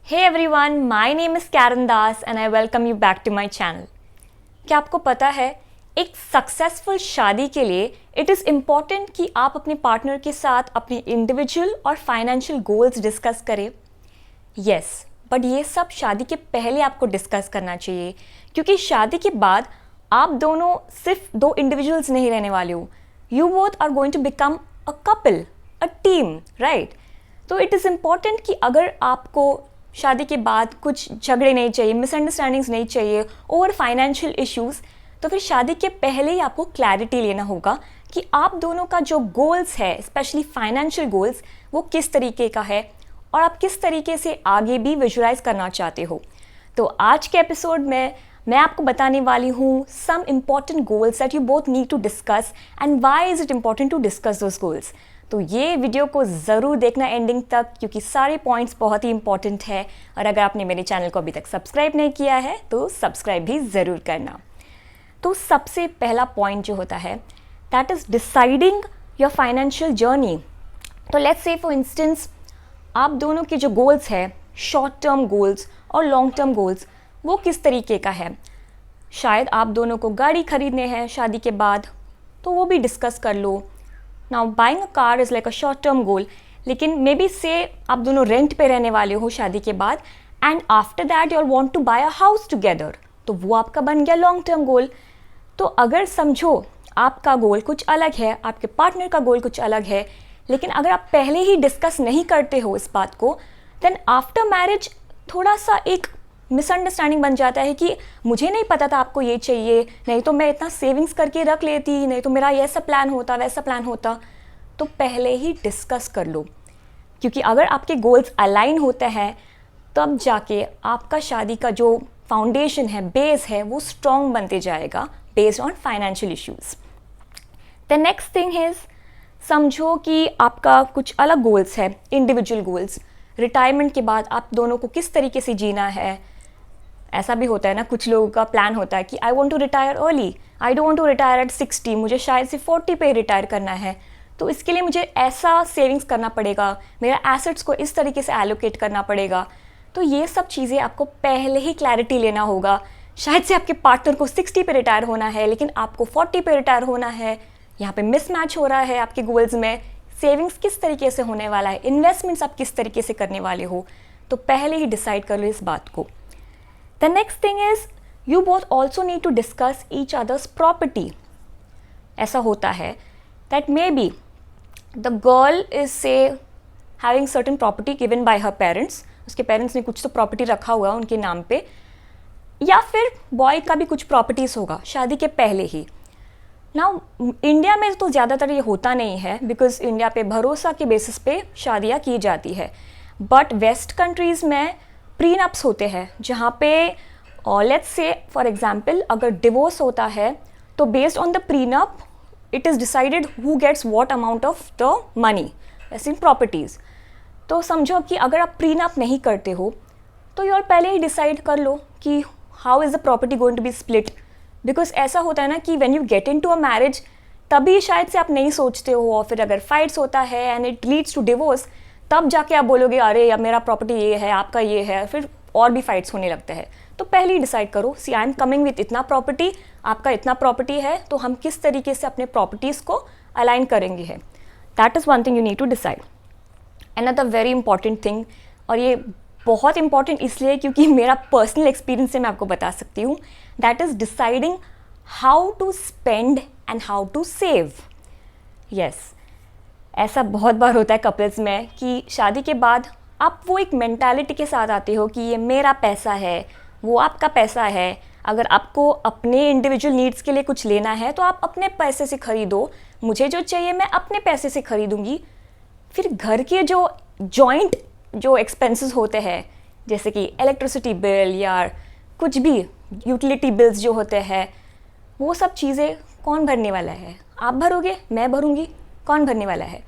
Hey everyone, my name is Karen Das and I welcome you back to my channel. क्या आपको पता है एक सक्सेसफुल शादी के लिए इट इज़ इम्पॉर्टेंट कि आप अपने पार्टनर के साथ अपने इंडिविजुअल और फाइनेंशियल गोल्स डिस्कस करें. यस, बट ये सब शादी के पहले आपको डिस्कस करना चाहिए क्योंकि शादी के बाद आप दोनों सिर्फ दो इंडिविजुअल्स नहीं रहने वाले हो. You both are going to become a couple, a team, right? तो इट इज़ इम्पॉर्टेंट कि अगर आपको शादी के बाद कुछ झगड़े नहीं चाहिए, मिसअंडरस्टैंडिंग्स नहीं चाहिए ओवर फाइनेंशियल इश्यूज़, तो फिर शादी के पहले ही आपको क्लैरिटी लेना होगा कि आप दोनों का जो गोल्स है, स्पेशली फाइनेंशियल गोल्स, वो किस तरीके का है और आप किस तरीके से आगे भी विजुअलाइज करना चाहते हो. तो आज के एपिसोड में मैं आपको बताने वाली हूँ some important goals that you both need to discuss and why is it important to discuss those goals. तो ये वीडियो को ज़रूर देखना एंडिंग तक क्योंकि सारे पॉइंट्स बहुत ही इंपॉर्टेंट है. और अगर आपने मेरे चैनल को अभी तक सब्सक्राइब नहीं किया है तो सब्सक्राइब भी ज़रूर करना. तो सबसे पहला पॉइंट जो होता है that is deciding your financial journey. तो लेट्स से फॉर इंस्टेंस आप दोनों के जो गोल्स है, शॉर्ट टर्म गोल्स और लॉन्ग टर्म गोल्स, वो किस तरीके का है. शायद आप दोनों को गाड़ी खरीदने हैं शादी के बाद, तो वो भी डिस्कस कर लो. Now buying a car is like a short term goal, लेकिन मे बी से आप दोनों रेंट पे रहने वाले हो शादी के बाद and after that you want to buy a house together, तो वो आपका बन गया लॉन्ग टर्म गोल. तो अगर समझो आपका गोल कुछ अलग है, आपके पार्टनर का गोल कुछ अलग है, लेकिन अगर आप पहले ही डिस्कस नहीं करते हो इस बात को, देन आफ्टर मैरिज थोड़ा सा एक मिसअंडरस्टैंडिंग बन जाता है कि मुझे नहीं पता था आपको ये चाहिए, नहीं तो मैं इतना सेविंग्स करके रख लेती, नहीं तो मेरा ऐसा प्लान होता, वैसा प्लान होता. तो पहले ही डिस्कस कर लो क्योंकि अगर आपके गोल्स अलाइन होते हैं तब जाके आपका शादी का जो फाउंडेशन है, बेस है, वो स्ट्रॉन्ग बनते जाएगा based on financial issues. The next thing is समझो कि आपका कुछ अलग गोल्स है, इंडिविजुअल गोल्स. रिटायरमेंट के बाद आप दोनों को किस तरीके से जीना है. ऐसा भी होता है ना, कुछ लोगों का प्लान होता है कि I want to retire early, I don't want to retire at 60, मुझे शायद से 40 पे रिटायर करना है, तो इसके लिए मुझे ऐसा सेविंग्स करना पड़ेगा, मेरा एसेट्स को इस तरीके से एलोकेट करना पड़ेगा. तो ये सब चीज़ें आपको पहले ही क्लैरिटी लेना होगा. शायद से आपके पार्टनर को 60 पे रिटायर होना है लेकिन आपको 40 पे रिटायर होना है. यहाँ पे मिसमैच हो रहा है आपके गोल्स में. सेविंग्स किस तरीके से होने वाला है, इन्वेस्टमेंट्स आप किस तरीके से करने वाले हो, तो पहले ही डिसाइड कर लो इस बात को. The next thing is you both also need to discuss each others property. ऐसा होता है that may be the girl is say having certain property given by her parents, उसके पेरेंट्स ने कुछ तो प्रॉपर्टी रखा हुआ उनके नाम पे, या फिर बॉय का भी कुछ प्रॉपर्टीज़ होगा शादी के पहले ही. नाउ इंडिया में तो ज़्यादातर ये होता नहीं है बिकॉज इंडिया पे भरोसा के बेसिस पे शादियाँ की जाती है, बट वेस्ट कंट्रीज़ में प्रीनअप्स होते हैं जहाँ पे लेट्स से फॉर एग्जांपल अगर डिवोर्स होता है तो based on the prenup it is decided who gets what amount of the money as in properties. तो समझो कि अगर आप प्रीनअप नहीं करते हो तो यू पहले ही डिसाइड कर लो कि how is the property going to be split. Because ऐसा होता है ना कि when you get in to a marriage तभी शायद से आप नहीं सोचते हो और फिर अगर फाइट्स होता है and it leads to divorce तब जाके आप बोलोगे अरे या मेरा प्रॉपर्टी ये है, आपका ये है, फिर और भी फाइट्स होने लगते हैं. तो पहले ही डिसाइड करो सी आई एम कमिंग विथ इतना प्रॉपर्टी, आपका इतना प्रॉपर्टी है, तो हम किस तरीके से अपने प्रॉपर्टीज़ को अलाइन करेंगे है. That is one thing you need to decide. Another very important thing, और ये बहुत इंपॉर्टेंट इसलिए क्योंकि मेरा पर्सनल एक्सपीरियंस से मैं आपको बता सकती हूँ, that is deciding how to spend and how to save. Yes, ऐसा बहुत बार होता है कपल्स में कि शादी के बाद आप वो एक मेंटालिटी के साथ आते हो कि ये मेरा पैसा है, वो आपका पैसा है. अगर आपको अपने इंडिविजुअल नीड्स के लिए कुछ लेना है तो आप अपने पैसे से खरीदो, मुझे जो चाहिए मैं अपने पैसे से खरीदूंगी. फिर घर के जो जॉइंट जो एक्सपेंसेस होते हैं जैसे कि इलेक्ट्रिसिटी बिल या कुछ भी यूटिलिटी बिल्स जो होते हैं, वो सब चीज़ें कौन भरने वाला है? आप भरोगे, मैं भरूंगी, कौन भरने वाला है?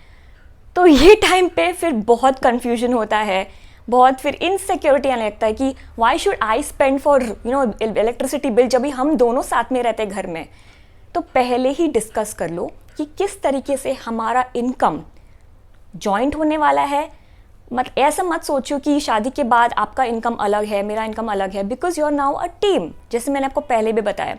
तो ये टाइम पे फिर बहुत कन्फ्यूजन होता है, बहुत फिर इनसिक्योरिटी आने लगता है कि why should I spend for electricity bill जब भी हम दोनों साथ में रहते हैं घर में. तो पहले ही डिस्कस कर लो कि किस तरीके से हमारा इनकम जॉइंट होने वाला है, मत ऐसा मत सोचो कि शादी के बाद आपका इनकम अलग है, मेरा इनकम अलग है, because you are now a team. जैसे मैंने आपको पहले भी बताया,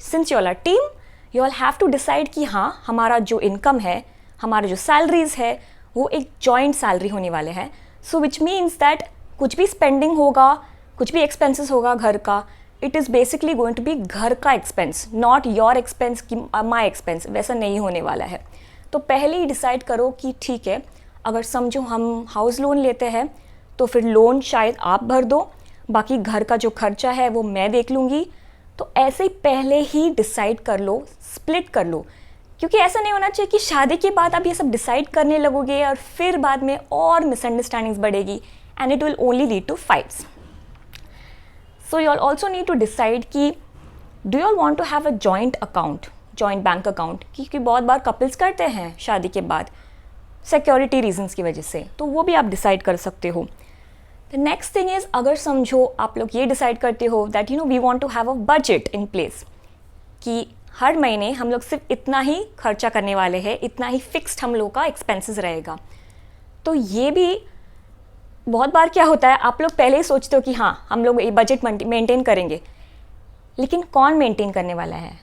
since you are a team, you all have to decide कि हाँ, हमारा जो इनकम है, हमारा जो सैलरीज है, वो एक जॉइंट सैलरी होने वाले हैं। सो विच मीन्स दैट कुछ भी स्पेंडिंग होगा, कुछ भी एक्सपेंसेस होगा घर का, it is basically going to be घर का एक्सपेंस, नॉट योर एक्सपेंस कि माई एक्सपेंस, वैसा नहीं होने वाला है। तो पहले ही डिसाइड करो कि ठीक है, अगर समझो हम हाउस लोन लेते हैं तो फिर लोन शायद आप भर दो, बाकी घर का जो खर्चा है वो मैं देख लूँगी। तो ऐसे ही पहले ही डिसाइड कर लो, स्प्लिट कर लो, क्योंकि ऐसा नहीं होना चाहिए कि शादी के बाद आप ये सब डिसाइड करने लगोगे और फिर बाद में और मिसअंडरस्टैंडिंग्स बढ़ेगी and it will only lead to fights. So you all also need to decide कि do you all want to have a joint account, joint bank account, क्योंकि बहुत बार कपल्स करते हैं शादी के बाद सिक्योरिटी रीजंस की वजह से, तो वो भी आप डिसाइड कर सकते हो। द नेक्स्ट थिंग इज़, अगर समझो आप लोग ये डिसाइड करते हो that we want to have a budget in place, कि हर महीने हम लोग सिर्फ इतना ही खर्चा करने वाले हैं, इतना ही फिक्स्ड हम लोग का एक्सपेंसेस रहेगा। तो ये भी बहुत बार क्या होता है, आप लोग पहले ही सोचते हो कि हाँ, हम लोग ये बजट मेंटेन करेंगे, लेकिन कौन मेंटेन करने वाला है,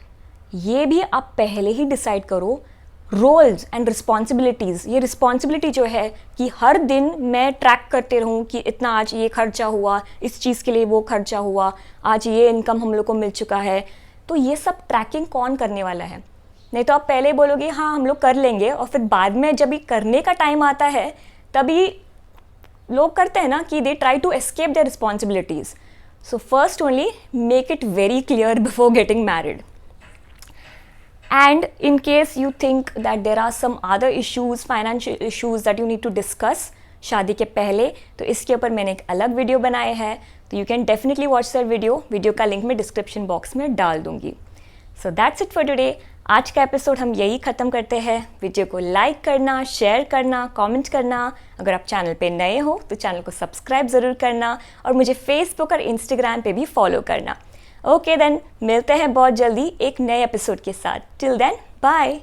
ये भी आप पहले ही डिसाइड करो। रोल्स एंड रिस्पॉन्सिबिलिटीज़, ये रिस्पॉन्सिबिलिटी जो है कि हर दिन मैं ट्रैक करते रहूँ कि इतना आज ये खर्चा हुआ, इस चीज़ के लिए वो खर्चा हुआ, आज ये इनकम हम लोग को मिल चुका है, तो ये सब ट्रैकिंग कौन करने वाला है? नहीं तो आप पहले बोलोगे हाँ हम लोग कर लेंगे, और फिर बाद में जब ये करने का टाइम आता है तभी लोग करते हैं ना कि they try to escape their responsibilities. So first only make it very clear before getting married. And in case you think that there are some other issues, financial issues that you need to discuss शादी के पहले, तो इसके ऊपर मैंने एक अलग video बनाया है, तो you can definitely watch that video का लिंक मैं डिस्क्रिप्शन बॉक्स में डाल दूंगी। So that's it for today. आज का एपिसोड हम यही ख़त्म करते हैं। वीडियो को लाइक करना, शेयर करना, कमेंट करना, अगर आप चैनल पे नए हो तो चैनल को सब्सक्राइब ज़रूर करना, और मुझे फेसबुक और इंस्टाग्राम पे भी फॉलो करना। ओके देन, मिलते हैं बहुत जल्दी एक नए एपिसोड के साथ। Till then, bye.